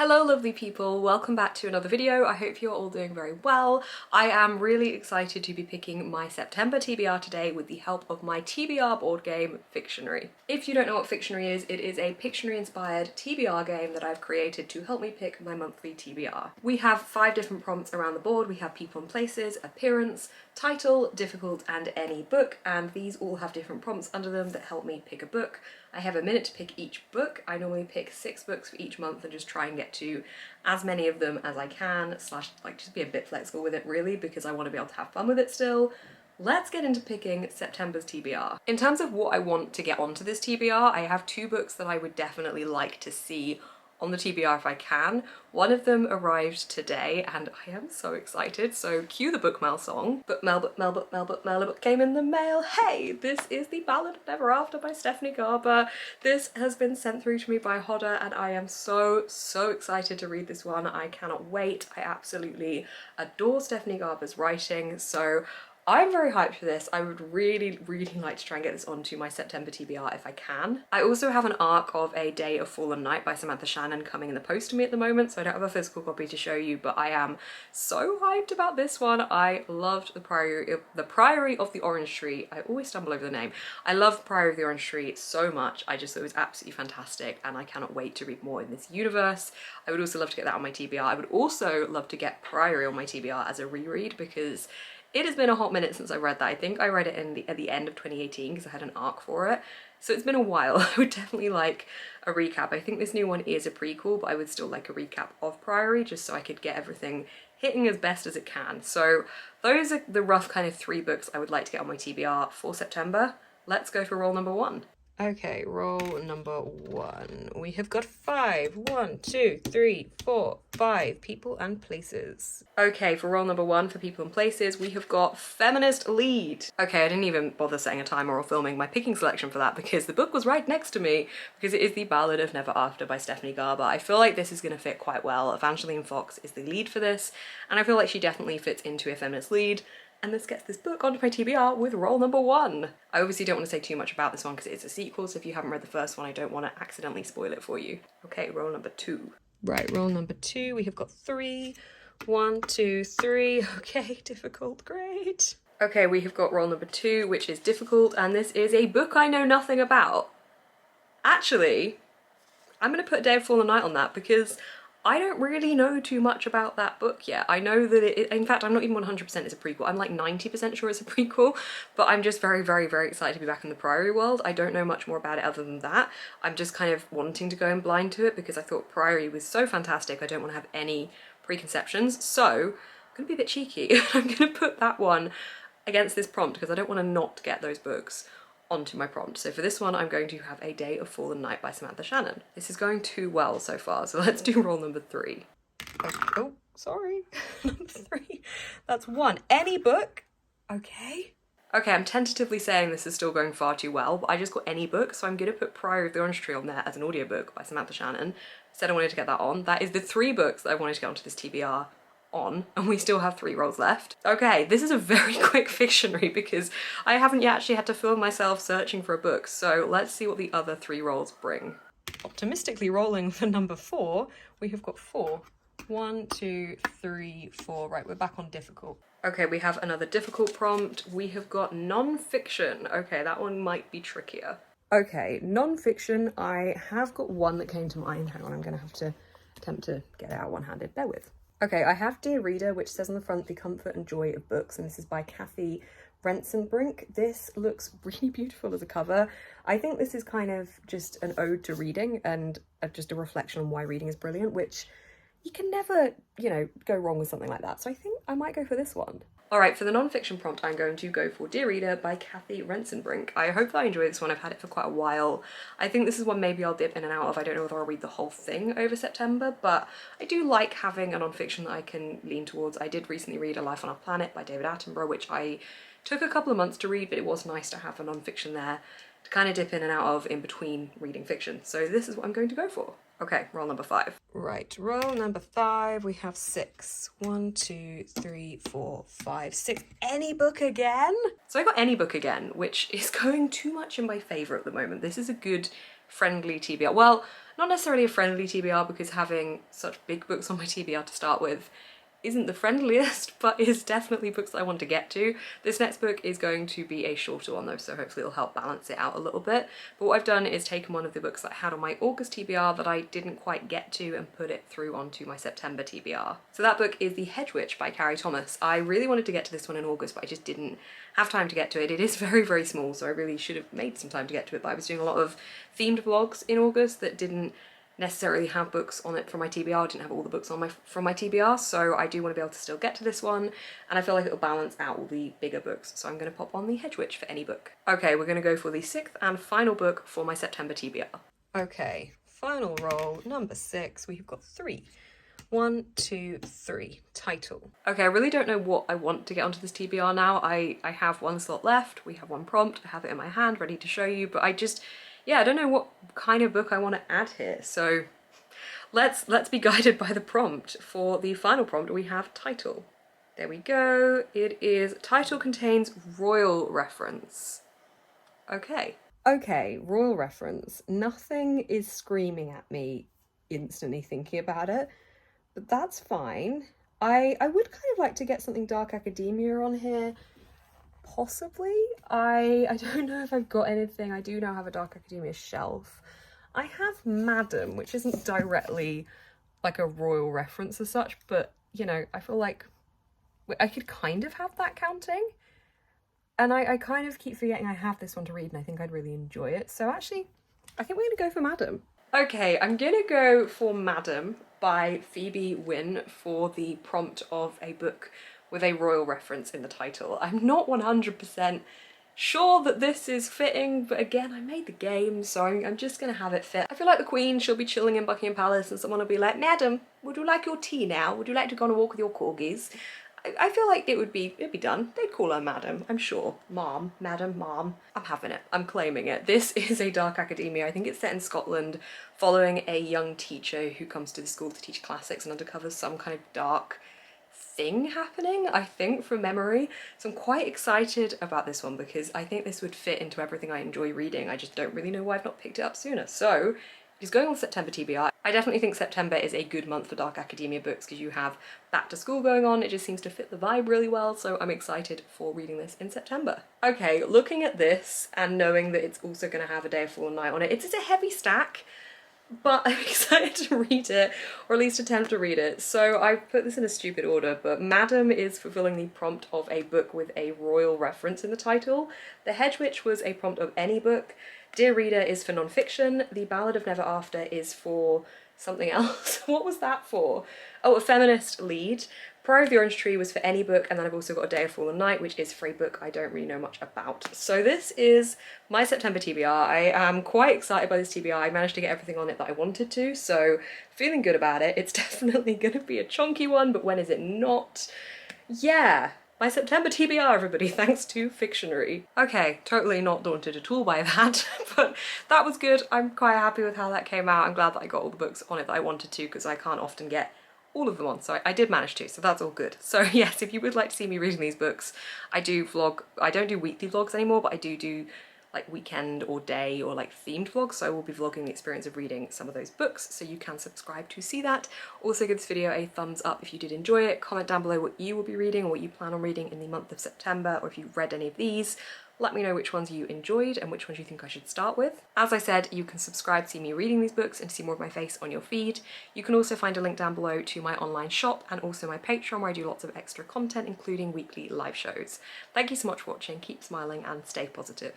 Hello lovely people, welcome back to another video. I hope you're all doing very well. I am really excited to be picking my September TBR today with the help of my TBR board game, Fictionary. If you don't know what Fictionary is, it is a Pictionary inspired TBR game that I've created to help me pick my monthly TBR. We have 5 different prompts around the board. We have people and places, appearance, title, difficult, and any book, and these all have different prompts under them that help me pick a book. I have a minute to pick each book. I normally pick 6 books for each month and just try and get to as many of them as I can, slash like just be a bit flexible with it really because I want to be able to have fun with it still. Let's get into picking September's TBR. In terms of what I want to get onto this TBR, I have 2 books that I would definitely like to see on the TBR if I can. One of them arrived today and I am so excited, so cue the book mail song. Book mail, book mail, book mail, book mail, a book came in the mail. Hey, this is The Ballad of Never After by Stephanie Garber. This has been sent through to me by Hodder and I am so excited to read this one. I cannot wait. I absolutely adore Stephanie Garber's writing, so I'm very hyped for this. I would really like to try and get this onto my September TBR if I can. I also have an arc of A Day of Fallen Night by Samantha Shannon coming in the post to me at the moment, so I don't have a physical copy to show you, but I am so hyped about this one. I loved the Priory of the Orange Tree. I always stumble over the name. I love the Priory of the Orange Tree so much. I just thought it was absolutely fantastic and I cannot wait to read more in this universe. I would also love to get that on my TBR. I would also love to get Priory on my TBR as a reread because it has been a hot minute since I read that. I think I read it at the end of 2018 because I had an arc for it. So it's been a while. I would definitely like a recap. I think this new one is a prequel, but I would still like a recap of Priory just so I could get everything hitting as best as it can. So those are the rough kind of 3 books I would like to get on my TBR for September. Let's go for roll number 1. Okay, roll number 1. We have got 5. 1, 2, 3, 4, 5 people and places. Okay, for roll number 1 for people and places, we have got feminist lead. Okay, I didn't even bother setting a timer or filming my picking selection for that because the book was right next to me because it is The Ballad of Never After by Stephanie Garber. I feel like this is going to fit quite well. Evangeline Fox is the lead for this and I feel like she definitely fits into a feminist lead. And this gets this book onto my TBR with roll number 1. I obviously don't want to say too much about this one because it's a sequel, so if you haven't read the first one, I don't want to accidentally spoil it for you. Okay, roll number 2. Right, roll number 2, we have got 3. 1, 2, 3. Okay, difficult, great. Okay, we have got roll number 2, which is difficult, and this is a book I know nothing about. Actually, I'm going to put Day of Fallen Night on that because I don't really know too much about that book yet. I know that in fact, I'm not even 100% it's a prequel. I'm like 90% sure it's a prequel, but I'm just very excited to be back in the Priory world. I don't know much more about it other than that. I'm just kind of wanting to go in blind to it because I thought Priory was so fantastic. I don't want to have any preconceptions. So I'm gonna be a bit cheeky. I'm gonna put that one against this prompt because I don't want to not get those books onto my prompt. So for this one, I'm going to have A Day of Fallen Night by Samantha Shannon. This is going too well so far, so let's do roll number 3. Okay. Oh, sorry. Number 3. That's 1. Any book? Okay. Okay, I'm tentatively saying this is still going far too well, but I just got any book, so I'm gonna put Priory of the Orange Tree on there as an audiobook by Samantha Shannon. Said I wanted to get that on. That is the 3 books that I wanted to get onto this TBR on, and we still have 3 rolls left. Okay, this is a very quick Fictionary because I haven't yet actually had to film myself searching for a book, so let's see what the other 3 rolls bring. Optimistically rolling for number 4, we have got 4. 1, 2, 3, 4. Right, we're back on difficult. Okay, we have another difficult prompt. We have got non-fiction. Okay, that one might be trickier. Okay, non-fiction, I have got one that came to mind. Hang on, I'm gonna have to attempt to get it out one-handed. Bear with. Okay, I have Dear Reader, which says on the front, The Comfort and Joy of Books, and this is by Kathy Rensenbrink. This looks really beautiful as a cover. I think this is kind of just an ode to reading and just a reflection on why reading is brilliant, which you can never, you know, go wrong with something like that. So I think I might go for this one. All right, for the non-fiction prompt, I'm going to go for Dear Reader by Kathy Rensenbrink. I hope that I enjoy this one. I've had it for quite a while. I think this is one maybe I'll dip in and out of. I don't know whether I'll read the whole thing over September, but I do like having a non-fiction that I can lean towards. I did recently read A Life on Our Planet by David Attenborough, which I took a couple of months to read, but it was nice to have a non-fiction there to kind of dip in and out of in between reading fiction. So this is what I'm going to go for. Okay, roll number 5. Right, roll number 5, we have 6. 1, 2, 3, 4, 5, 6. Any book again? So I got Any Book Again, which is going too much in my favour at the moment. This is a good friendly TBR. Well, not necessarily a friendly TBR, because having such big books on my TBR to start with isn't the friendliest, but is definitely books that I want to get to. This next book is going to be a shorter one though, so hopefully it'll help balance it out a little bit. But what I've done is taken one of the books that I had on my August TBR that I didn't quite get to and put it through onto my September TBR. So that book is The Hedge Witch by Carrie Thomas. I really wanted to get to this one in August, but I just didn't have time to get to it. It is very, very small, so I really should have made some time to get to it, but I was doing a lot of themed vlogs in August that didn't necessarily have books on it from my TBR. I didn't have all the books on from my TBR, so I do want to be able to still get to this one, and I feel like it'll balance out all the bigger books, so I'm going to pop on The Hedge Witch for any book. Okay, we're going to go for the 6th and final book for my September TBR. Okay, final roll, number 6, we've got 3. 1, 2, 3. Title. Okay, I really don't know what I want to get onto this TBR now. I have one slot left, we have one prompt, I have it in my hand ready to show you, but yeah, I don't know what kind of book I want to add here, so let's be guided by the prompt. For the final prompt, we have title. There we go. It is title contains royal reference. Okay. Okay, royal reference. Nothing is screaming at me instantly thinking about it, but that's fine. I would kind of like to get something dark academia on here. Possibly. I don't know if I've got anything. I do now have a Dark Academia shelf. I have Madam, which isn't directly like a royal reference as such, but you know, I feel like I could kind of have that counting. And I kind of keep forgetting I have this one to read, and I think I'd really enjoy it. So actually, I think we're gonna go for Madam. Okay, I'm gonna go for Madam by Phoebe Wynne for the prompt of a book with a royal reference in the title. I'm not 100% sure that this is fitting, but again, I made the game, so I'm just gonna have it fit. I feel like the Queen, she'll be chilling in Buckingham Palace and someone will be like, "Madam, would you like your tea now? Would you like to go on a walk with your corgis?" I feel like it'd be done. They'd call her Madam, I'm sure. Mom, Madam, Mom. I'm having it. I'm claiming it. This is a Dark Academia. I think it's set in Scotland, following a young teacher who comes to the school to teach classics and uncovers some kind of dark thing happening, I think, from memory. So I'm quite excited about this one because I think this would fit into everything I enjoy reading. I just don't really know why I've not picked it up sooner. So it's going on September TBR. I definitely think September is a good month for Dark Academia books because you have back to school going on. It just seems to fit the vibe really well, so I'm excited for reading this in September. Okay, looking at this and knowing that it's also going to have A Day of Fallen Night on it, it's a heavy stack, but I'm excited to read it, or at least attempt to read it. So I put this in a stupid order, but Madam is fulfilling the prompt of a book with a royal reference in the title. The Hedge Witch was a prompt of any book. Dear Reader is for non-fiction. The Ballad of Never After is for something else. What was that for? Oh, a feminist lead. Priory of the Orange Tree was for any book, and then I've also got A Day of Fallen Night, which is for a book I don't really know much about. So this is my September TBR. I am quite excited by this TBR. I managed to get everything on it that I wanted to, so feeling good about it. It's definitely going to be a chonky one, but when is it not? Yeah. My September TBR, everybody, thanks to Fictionary. Okay, totally not daunted at all by that, but that was good. I'm quite happy with how that came out. I'm glad that I got all the books on it that I wanted to, because I can't often get all of them on, so I did manage to, so that's all good. So yes, if you would like to see me reading these books, I do vlog. I don't do weekly vlogs anymore, but I do like weekend or day or like themed vlogs, so I will be vlogging the experience of reading some of those books, so you can subscribe to see that. Also give this video a thumbs up if you did enjoy it. Comment down below what you will be reading or what you plan on reading in the month of September, or if you've read any of these. Let me know which ones you enjoyed and which ones you think I should start with. As I said, you can subscribe to see me reading these books and to see more of my face on your feed. You can also find a link down below to my online shop and also my Patreon, where I do lots of extra content, including weekly live shows. Thank you so much for watching, keep smiling and stay positive.